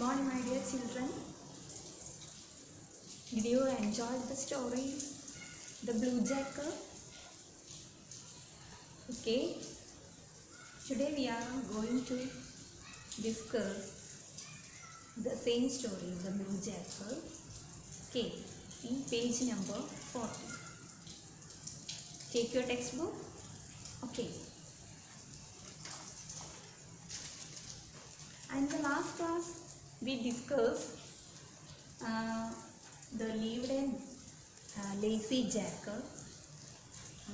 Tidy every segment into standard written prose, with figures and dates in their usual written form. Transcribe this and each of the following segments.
morning, my dear children. Did you enjoy the story, The Blue Jackal? Okay. Today we are going to discuss the same story, The Blue Jackal. Okay. In page number 40. Take your textbook. Okay. And the last class we discussed the lived and lazy jackal.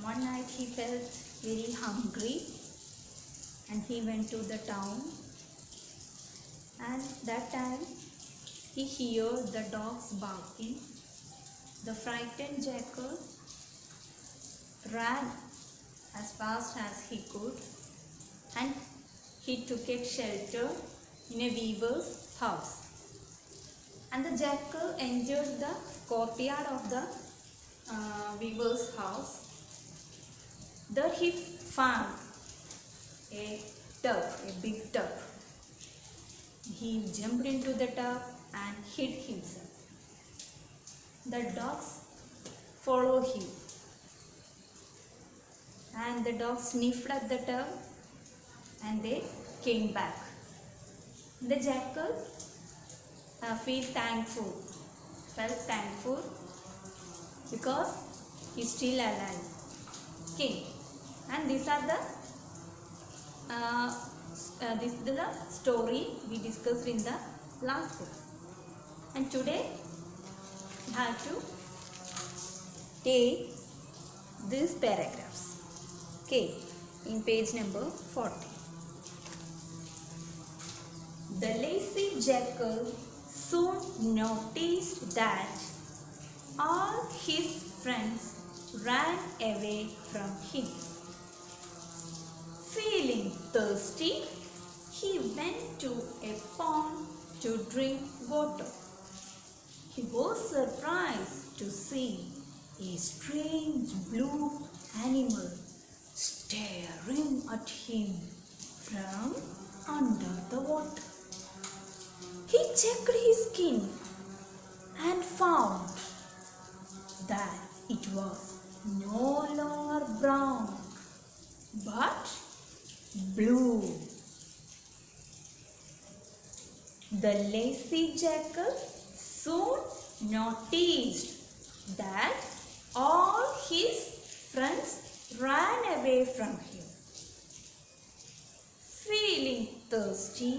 One night he felt very hungry and he went to the town, and that time he heard the dogs barking. The frightened jackal ran as fast as he could and he took a shelter in a weaver's house. And the jackal entered the courtyard of the weaver's house. There he found a tub, a big tub. He jumped into the tub and hid himself. The dogs followed him, and the dogs sniffed at the tub and they came back. The jackal felt thankful because he's still alive. Okay, and these are this is the story we discussed in the last class. And today we have to take these paragraphs. Okay, in page number 40. The lazy jackal soon noticed that all his friends ran away from him. Feeling thirsty, he went to a pond to drink water. He was surprised to see a strange blue animal staring at him from under the water. He checked his skin and found that it was no longer brown but blue. The lazy jackal soon noticed that all his friends ran away from him. Feeling thirsty,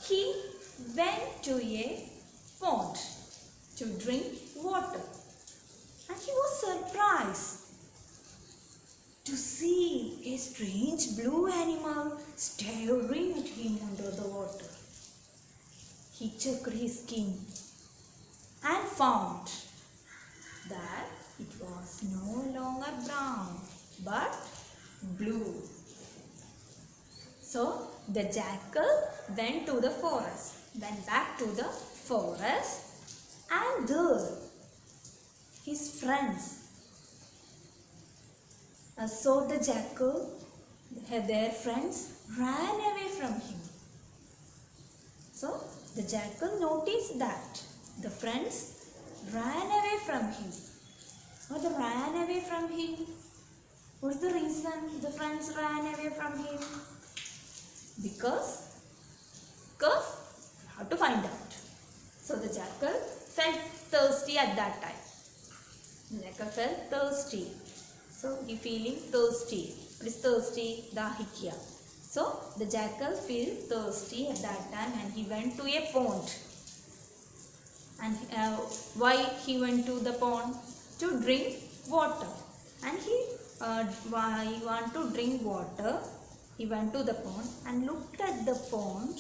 he went to a pond to drink water, and he was surprised to see a strange blue animal staring at him under the water. He checked his skin and found that it was no longer brown but blue. So the jackal went back to the forest, and there his friends saw the jackal. Their friends ran away from him. So the jackal noticed that the friends ran away from him. Or they ran away from him. What's the reason the friends ran away from him? Because you have to find out. So the jackal felt thirsty at that time. The jackal felt thirsty. So he feeling thirsty. What is thirsty? Dahikya. So the jackal felt thirsty at that time and he went to a pond. And why he went to the pond? To drink water. And why he want to drink water? He went to the pond and looked at the pond.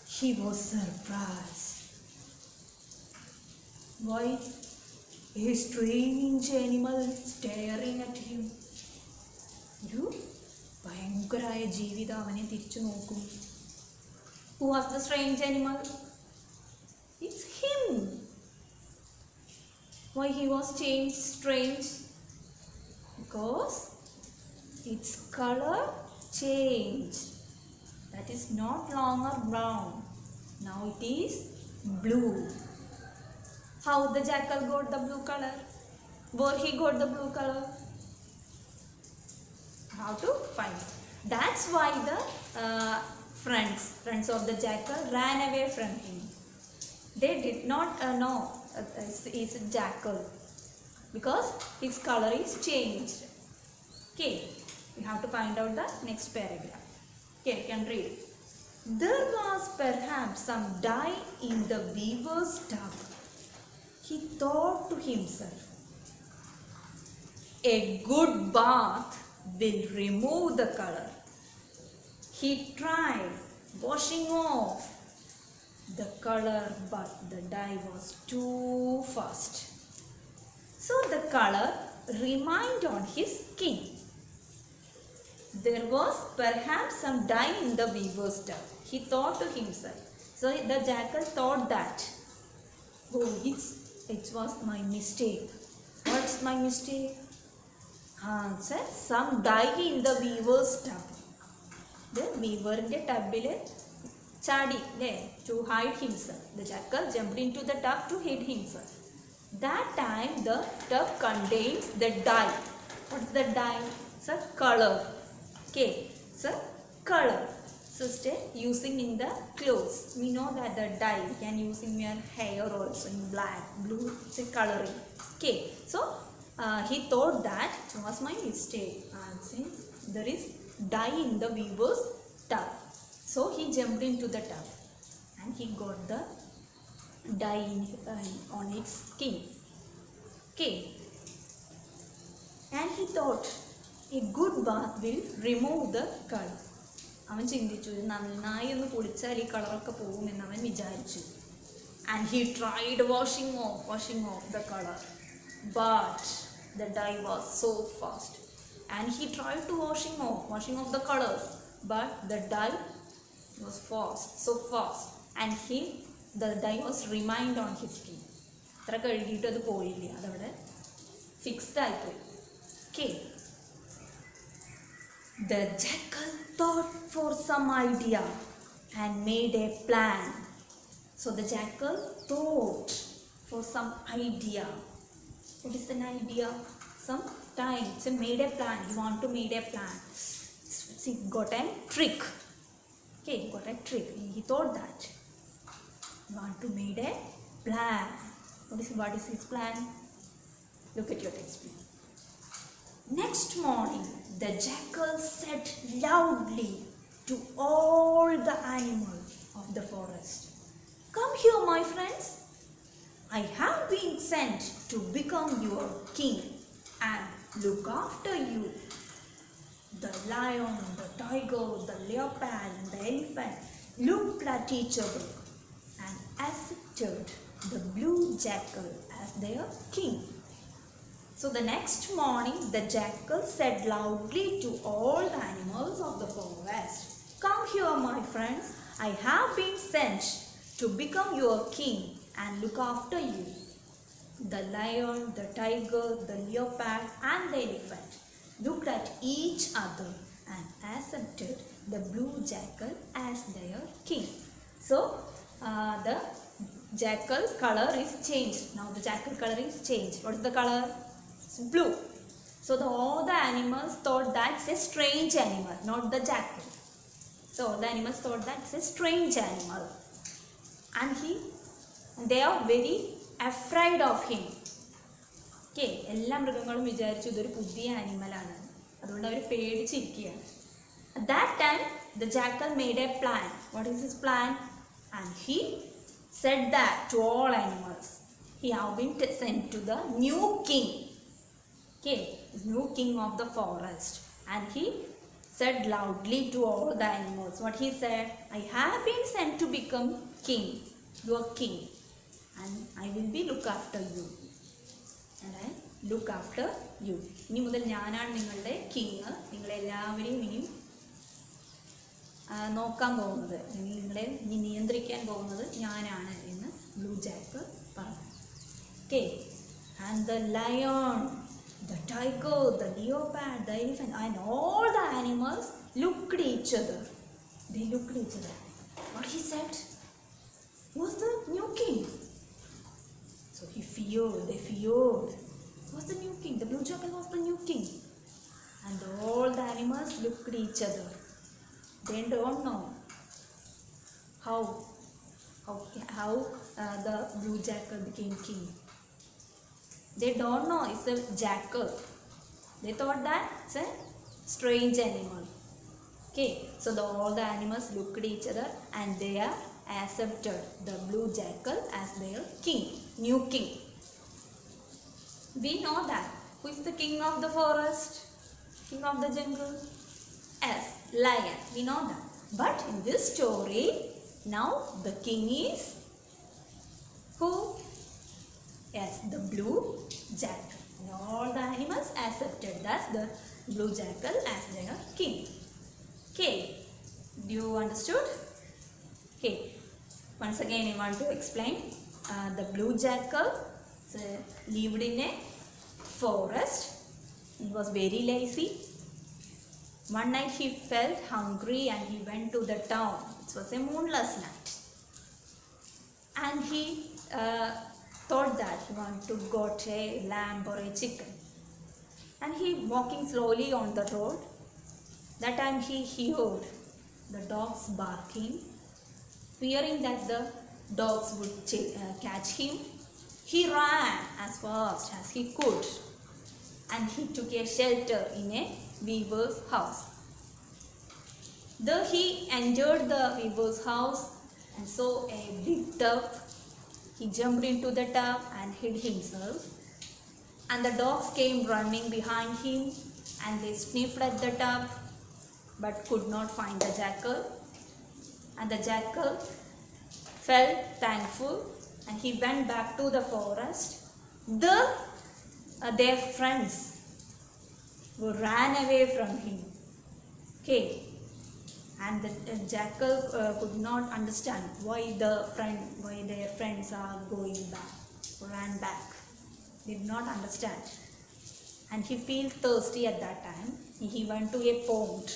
He was surprised. Why? A strange animal staring at him. ഒരു ഭയങ്കരമായ ജീവിതം അവനെ തിരിച്ചു നോക്കും. Who was the strange animal? It's him. Why he was strange? Because its color changed. That is not longer brown Now it is blue. How the jackal got the blue color? Where he got the blue color? How to find? That's why the friends of the jackal ran away from him. They did not know he's a jackal because his color is changed. Okay, we have to find out the next paragraph. Okay, you can read. There was perhaps some dye in the weaver's tub. He thought to himself, a good bath will remove the color. He tried washing off the color, but the dye was too fast. So the color remained on his skin. There was perhaps some dye in the weaver's tub. He thought to himself. So the jackal thought that, oh, it was my mistake. What's my mistake? Answer, some dye in the weaver's tub. The weaver in the tub chadi to hide himself. The jackal jumped into the tub to hide himself. That time the tub contains the dye. What's the dye? It's a color. Okay, so color. So stay using in the clothes. We know that the dye we can use in your hair also, in black, blue. It's a coloring. Okay, so he thought that it was my mistake. Since there is dye in the weaver's tub, so he jumped into the tub and he got the dye on its skin. Okay, and he thought a good bath will remove the color. അവൻ ചിന്തിച്ചു നന്നായി ഒന്ന് കുളിച്ചാൽ ഈ കളറൊക്കെ പോകുമെന്ന് അവൻ വിചാരിച്ചു. And he tried washing off the color, but the dye was so fast. And he tried to washing off the colors, but the dye was so fast, and the dye was remained on his skin. അത്ര കഴുകിയിട്ട് അത് പോയില്ല, അതവിടെ fixed ആയിപ്പോയി. Okay. The jackal thought for some idea and made a plan. So the jackal thought for some idea. What is an idea? Some time. So made a plan. You want to make a plan. See, got a trick. Okay, got a trick. He thought that. You want to make a plan. What is his plan? Look at your text. Next morning, the jackal said loudly to all the animals of the forest, "Come here, my friends. I have been sent to become your king and look after you." The lion, the tiger, the leopard, and the elephant looked at each other and accepted the blue jackal as their king. So the next morning, the jackal said loudly to all the animals of the forest, "Come here, my friends. I have been sent to become your king and look after you." The lion, the tiger, the leopard, and the elephant looked at each other and accepted the blue jackal as their king. So the jackal color is changed. Now the jackal color is changed. What is the color? Blue. So all the animals thought that's a strange animal, not the jackal. So the animals thought that's a strange animal, and they are very afraid of him. Okay, എല്ലാ മൃഗങ്ങളും വിചാരിച്ചു ഇതൊരു പുതിയ ആനിമലാണ്, അതുകൊണ്ട് അവർ പേടിച്ചിരിക്കുകയാണ്. At that time the jackal made a plan. What is his plan? And he said that to all animals, he have been sent to the new king. Okay, new king of the forest, and he said loudly to all the animals. What he said? "I have been sent to become king, your king, and I will be look after you. And I look after you." ഇനി മുതൽ ഞാനാണ് നിങ്ങളുടെ king, നിങ്ങളെല്ലാവരെയും ഇനി നോക്കാൻ പോകുന്നത്, നിങ്ങളെ ഇനി നിയന്ത്രിക്കാൻ പോകുന്നത് ഞാനാണ് എന്ന് ബ്ലൂ ജാക്ക് പറഞ്ഞു. Okay, and the lion, the tiger, the leopard, the elephant, and all the animals looked at each other. They looked at each other. What he said? was the new king. So he feared, they feared. Was the new king, the blue jackal was the new king. And all the animals looked at each other. They don't know how the blue jackal became king. They don't know it's a jackal. They thought that it's a strange animal. Okay, so all the animals looked at each other and they are accepted the blue jackal as their king, new king. We know that. Who is the king of the forest? King of the jungle? Yes, lion. We know that. But in this story, now the king is who? Yes, the blue jackal. And all the animals accepted that the blue jackal as their king. Okay, do you understood? Okay, once again I want to explain. The blue jackal lived in a forest. He was very lazy. One night he felt hungry and he went to the town. It was a moonless night. And he thought that he wanted to got a lamb or a chicken. And he walking slowly on the road. That time he heard the dogs barking. Fearing that the dogs would catch him, he ran as fast as he could. And he took a shelter in a weaver's house. Though he entered the weaver's house and saw a big tub, he jumped into the tub and hid himself. And the dogs came running behind him and they sniffed at the tub but could not find the jackal. And the jackal felt thankful and he went back to the forest. Their friends who ran away from him. Okay, and the jackal could not understand why their friends are going back, ran back. Did not understand, and he felt thirsty at that time. He went to a pond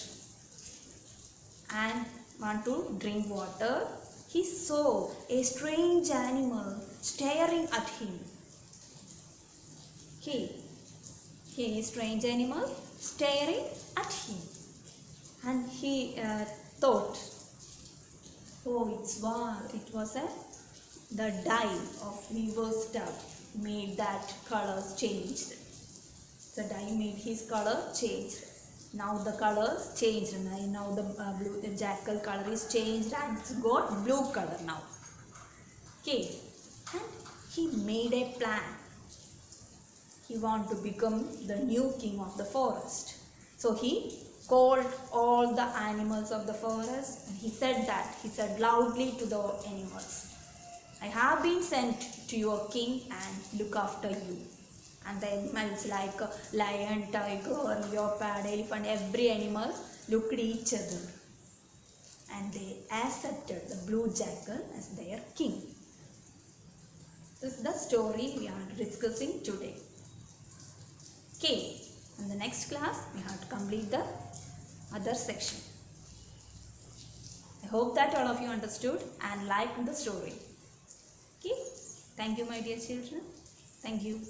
and want to drink water. He saw a strange animal staring at him. A strange animal staring at him, and he thought, oh, it was the dye of weaver's tub made that colors changed. The dye made his color changed. Now the colors changed. Now the jackal color is changed and it's got blue color now. Okay, and he made a plan. He wanted to become the new king of the forest. So he called all the animals of the forest and he said loudly to the animals, I have been sent to your king and look after you. And the animals like lion, tiger, leopard, elephant, every animal looked at each other. And they accepted the blue jackal as their king. This is the story we are discussing today. Okay, in the next class we have to complete the other section. I hope that all of you understood and liked the story. Okay, thank you my dear children. Thank you.